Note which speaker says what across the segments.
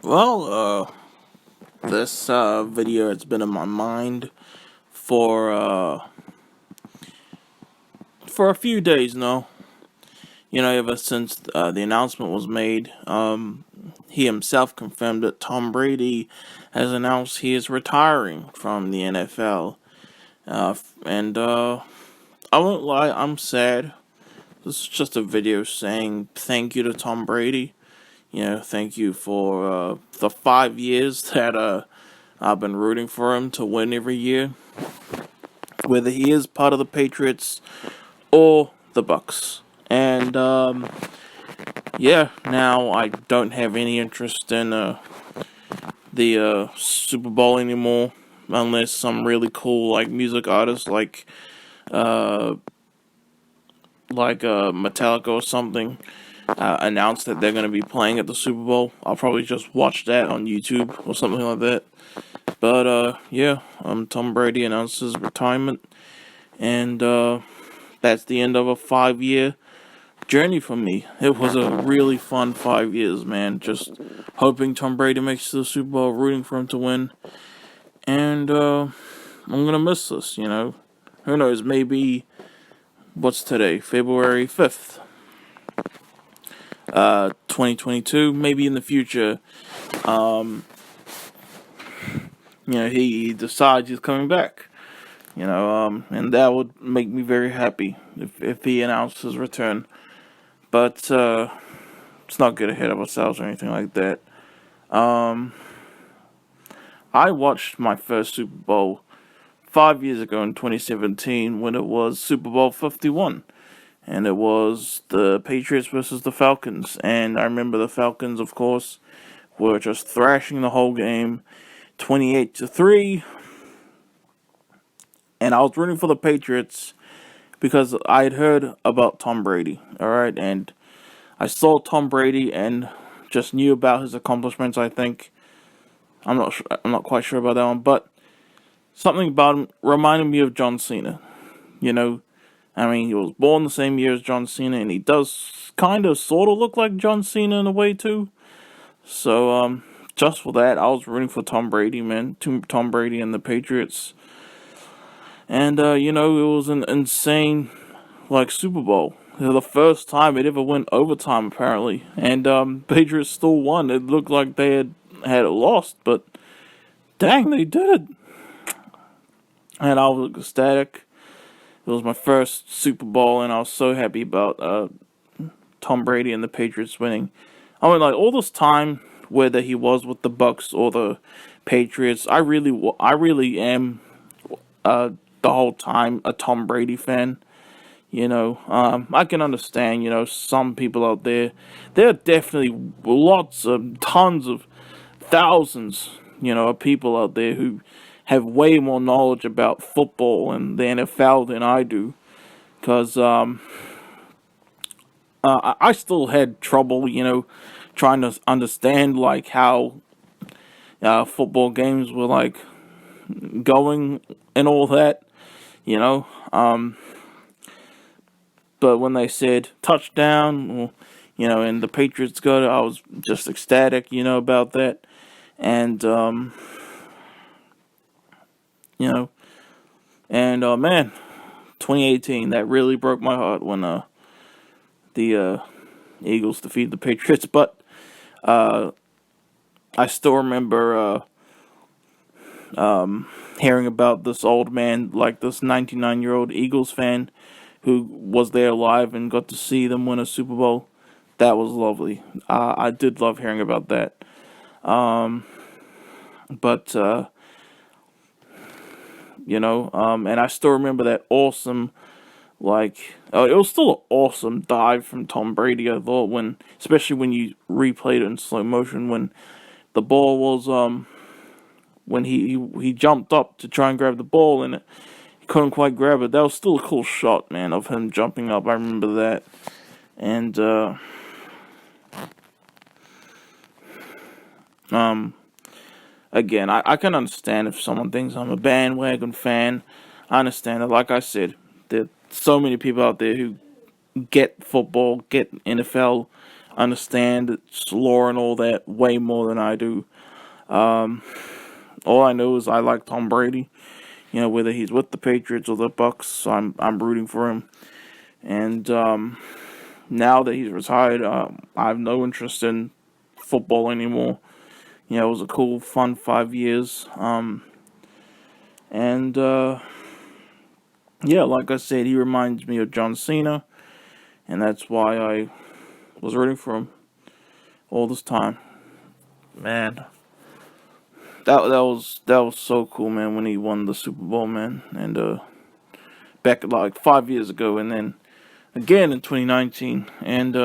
Speaker 1: Well, this video has been in my mind for for a few days now. Ever since the announcement was made, he himself confirmed that Tom Brady has announced he is retiring from the NFL. And I won't lie, I'm sad. This is just a video saying thank you to Tom Brady. Thank you for the 5 years that I've been rooting for him to win every year, whether he is part of the Patriots or the Bucks. And now I don't have any interest in the Super Bowl anymore, unless some really cool music artists Metallica or something announce that they're going to be playing at the Super Bowl. I'll probably just watch that on YouTube or something like that. But Tom Brady announces retirement, and that's the end of a 5-year journey for me. It was a really fun 5 years, man. Just hoping Tom Brady makes it to the Super Bowl, rooting for him to win, and I'm gonna miss this. Who knows? Maybe what's today? February 5th. 2022, maybe in the future, he decides he's coming back, and that would make me very happy if he announced his return. But let's not get ahead of ourselves or anything like that. I watched my first Super Bowl 5 years ago in 2017 when it was Super Bowl 51. And it was the Patriots versus the Falcons. And I remember the Falcons, of course, were just thrashing the whole game, 28-3. And I was rooting for the Patriots because I had heard about Tom Brady, alright? And I saw Tom Brady and just knew about his accomplishments, I think. I'm not quite sure about that one, but something about him reminded me of John Cena, he was born the same year as John Cena, and he does kind of sort of look like John Cena in a way, too. So, just for that, I was rooting for Tom Brady, man. Tom Brady and the Patriots. And, it was an insane, Super Bowl. It was the first time it ever went overtime, apparently. And, Patriots still won. It looked like they had lost, but dang, they did. And I was ecstatic. It was my first Super Bowl, and I was so happy about Tom Brady and the Patriots winning. All this time, whether he was with the Bucks or the Patriots, I really am the whole time a Tom Brady fan. I can understand. Some people out there are definitely tons of thousands, of people out there who have way more knowledge about football and the NFL than I do, because I still had trouble, trying to understand how football games were going and all that, you know. But when they said touchdown, and the Patriots got it, I was just ecstatic, about that, and man, 2018, that really broke my heart when the Eagles defeated the Patriots. But I still remember hearing about this old man, this 99-year-old Eagles fan who was there live and got to see them win a Super Bowl. That was lovely. I did love hearing about that. And I still remember that awesome, it was still an awesome dive from Tom Brady, I thought, especially when you replayed it in slow motion, when the ball was, when he jumped up to try and grab the ball, and he couldn't quite grab it. That was still a cool shot, man, of him jumping up. I remember that. And, again, I can understand if someone thinks I'm a bandwagon fan. I understand it. Like I said, there are so many people out there who get football, get NFL understand its lore and all that way more than I do. All I know is I like Tom Brady. Whether he's with the Patriots or the Bucks, I'm rooting for him. And now that he's retired, I have no interest in football anymore. It was a cool, fun 5 years. And yeah, like I said, he reminds me of John Cena, and that's why I was rooting for him all this time. Man, that was so cool, man, when he won the Super Bowl, man, and back like 5 years ago, and then again in 2019, and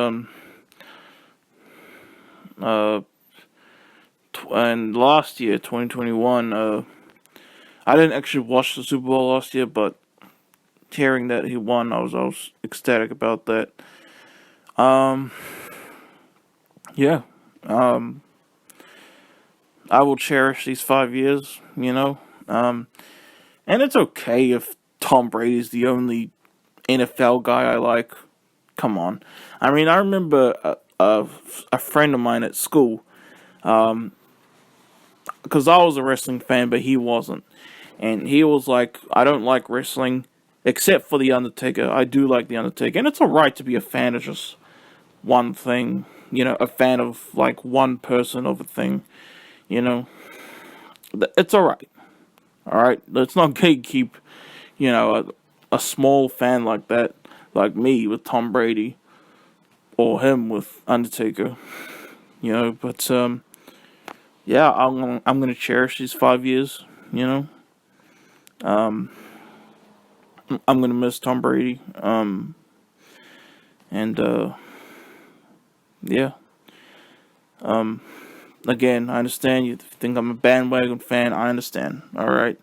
Speaker 1: uh, and last year, 2021. I didn't actually watch the Super Bowl last year, but hearing that he won, I was ecstatic about that. Um, yeah. Um, I will cherish these 5 years, and it's okay if Tom Brady's the only NFL guy I like. Come on. I mean, I remember a friend of mine at school, because I was a wrestling fan, but he wasn't. And he was like, I don't like wrestling except for The Undertaker. I do like The Undertaker. And it's alright to be a fan of just one thing, a fan of like one person of a thing, you know. It's alright. Alright? Let's not gatekeep, a small fan like that, like me with Tom Brady, or him with Undertaker, but yeah, I'm gonna cherish these 5 years. Um, I'm gonna miss Tom Brady. And yeah. Um, Again, I understand you think I'm a bandwagon fan. I understand. All right.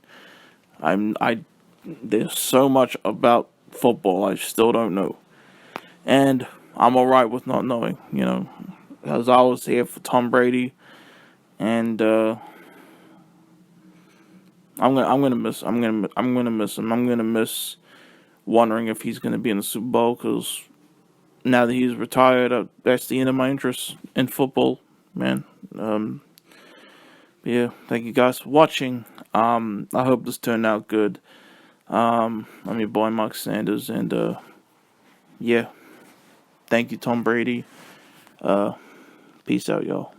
Speaker 1: I. There's so much about football I still don't know, and I'm all right with not knowing. Because I was here for Tom Brady, and I'm gonna miss him. I'm gonna miss wondering if he's gonna be in the Super Bowl, because now that he's retired, that's the end of my interest in football, man. Yeah, thank you guys for watching. I hope this turned out good. I'm your boy Mark Sanders, and yeah, thank you, Tom Brady. Peace out, y'all.